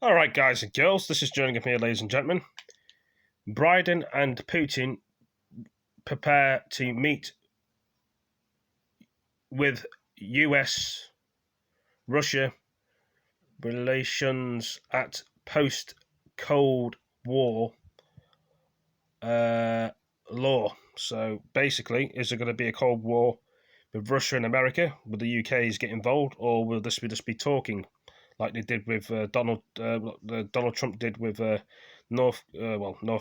Alright guys and girls, this is Jerningham here, ladies and gentlemen. Biden and Putin prepare to meet with U.S Russia relations at post-Cold War law. So basically, is there going to be a Cold War with Russia and America? Will the UK get involved, or will this just be talking like they did with Donald Trump did with North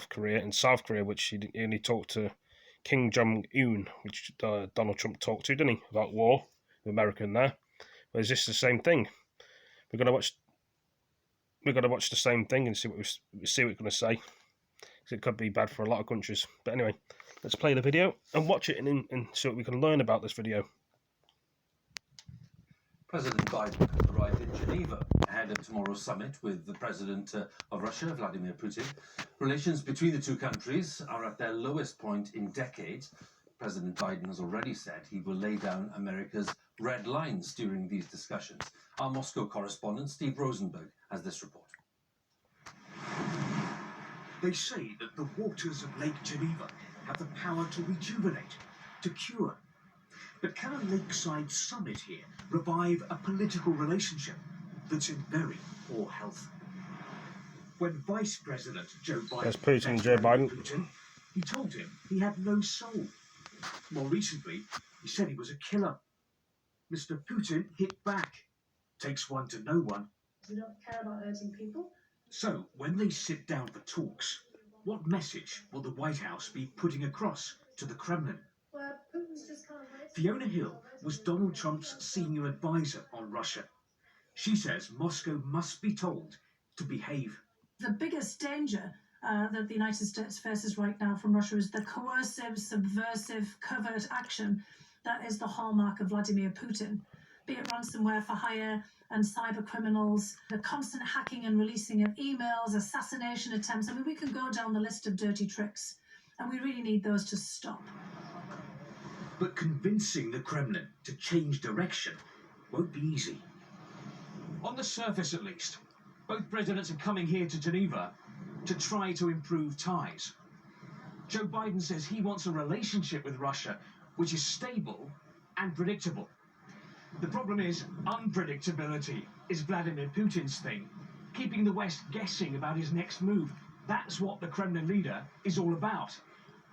Korea and South Korea, which he only talked to Kim Jong-un, which Donald Trump talked to, didn't he, about war with America and there. But is this the same thing? We're gonna watch the same thing and see what we're gonna say. Because it could be bad for a lot of countries. But anyway, let's play the video and watch it and see what we can learn about this video. President Biden arrived in Geneva ahead of tomorrow's summit with the President of Russia, Vladimir Putin. Relations between the two countries are at their lowest point in decades. President Biden has already said he will lay down America's red lines during these discussions. Our Moscow correspondent, Steve Rosenberg, has this report. They say that the waters of Lake Geneva have the power to rejuvenate, to cure. But can a lakeside summit here revive a political relationship that's in very poor health? When Vice President Joe Biden That's Putin, Joe Biden. Putin, he told him he had no soul. More recently, he said he was a killer. Mr. Putin hit back. Takes one to know one. We don't care about hurting people. So, when they sit down for talks, what message will the White House be putting across to the Kremlin? Well, Putin's just can't wait. Fiona Hill was Donald Trump's senior advisor on Russia. She says Moscow must be told to behave. The biggest danger that the United States faces right now from Russia is the coercive, subversive, covert action that is the hallmark of Vladimir Putin. Be it ransomware for hire and cyber criminals, the constant hacking and releasing of emails, assassination attempts. I mean, we can go down the list of dirty tricks, and we really need those to stop. But convincing the Kremlin to change direction won't be easy. On the surface, at least, both presidents are coming here to Geneva to try to improve ties. Joe Biden says he wants a relationship with Russia which is stable and predictable. The problem is, unpredictability is Vladimir Putin's thing, keeping the West guessing about his next move. That's what the Kremlin leader is all about,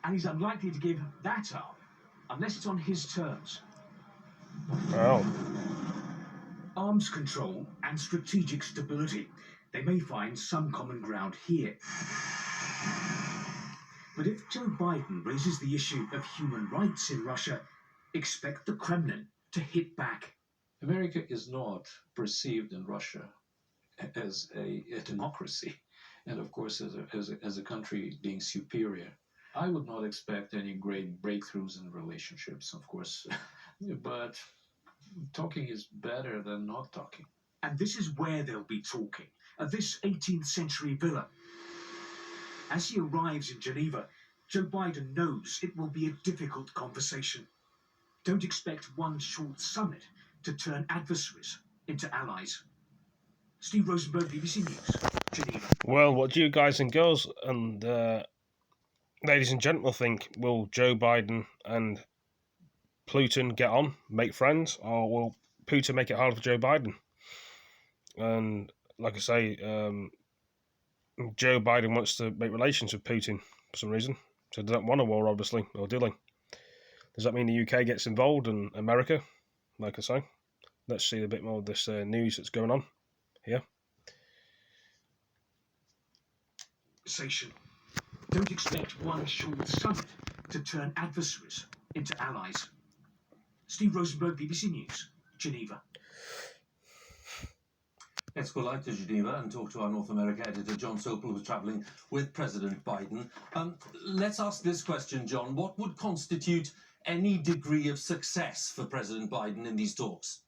and he's unlikely to give that up unless it's on his terms. Wow. Arms control and strategic stability. They may find some common ground here. But if Joe Biden raises the issue of human rights in Russia, expect the Kremlin to hit back. America is not perceived in Russia as a democracy, and of course as a country being superior. I would not expect any great breakthroughs in relationships, of course, but talking is better than not talking. And this is where they'll be talking, at this 18th century villa. As he arrives in Geneva, Joe Biden knows it will be a difficult conversation. Don't expect one short summit to turn adversaries into allies. Steve Rosenberg, BBC News, Geneva. Well, what do you guys and girls and ladies and gentlemen think? Will Joe Biden and Putin get on, make friends, or will Putin make it hard for Joe Biden? And like I say, Joe Biden wants to make relations with Putin for some reason. So they don't want a war, obviously, or do they? Does that mean the UK gets involved in America? Like I say, let's see a bit more of this news that's going on here. Don't expect one short summit to turn adversaries into allies. Steve Rosenberg, BBC News, Geneva. Let's go live to Geneva and talk to our North America editor, John Sopel, who's travelling with President Biden. Let's ask this question, John. What would constitute any degree of success for President Biden in these talks?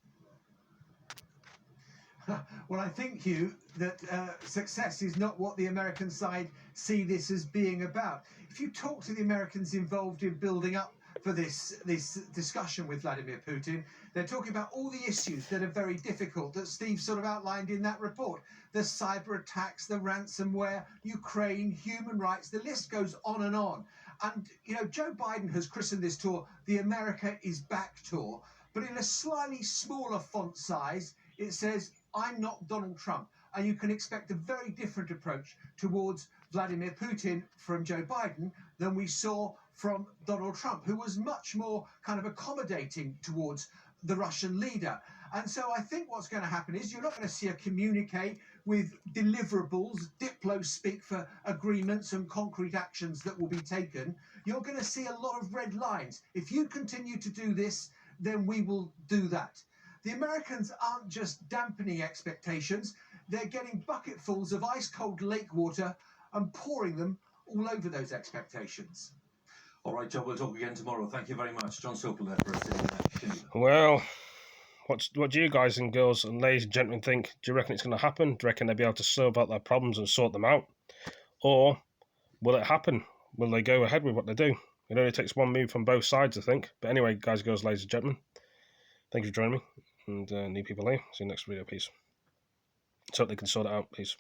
Well, I think, Hugh, that success is not what the American side see this as being about. If you talk to the Americans involved in building up for this discussion with Vladimir Putin. They're talking about all the issues that are very difficult that Steve sort of outlined in that report. The cyber attacks, the ransomware, Ukraine, human rights, the list goes on and on. And, you know, Joe Biden has christened this tour the America is Back tour, but in a slightly smaller font size, it says, I'm not Donald Trump. And you can expect a very different approach towards Vladimir Putin from Joe Biden than we saw from Donald Trump, who was much more kind of accommodating towards the Russian leader. And so I think what's going to happen is you're not going to see a communique with deliverables, Diplo speak for agreements and concrete actions that will be taken. You're going to see a lot of red lines. If you continue to do this, then we will do that. The Americans aren't just dampening expectations, they're getting bucketfuls of ice-cold lake water and pouring them all over those expectations. All right, John, we'll talk again tomorrow. Thank you very much. John Sopel there for us in Geneva. Well, what do you guys and girls and ladies and gentlemen think? Do you reckon it's going to happen? Do you reckon they'll be able to solve out their problems and sort them out? Or will it happen? Will they go ahead with what they do? It only takes one move from both sides, I think. But anyway, guys, girls, ladies and gentlemen, thank you for joining me. And new people here. See you next video. Peace. Let's hope they can sort it out. Peace.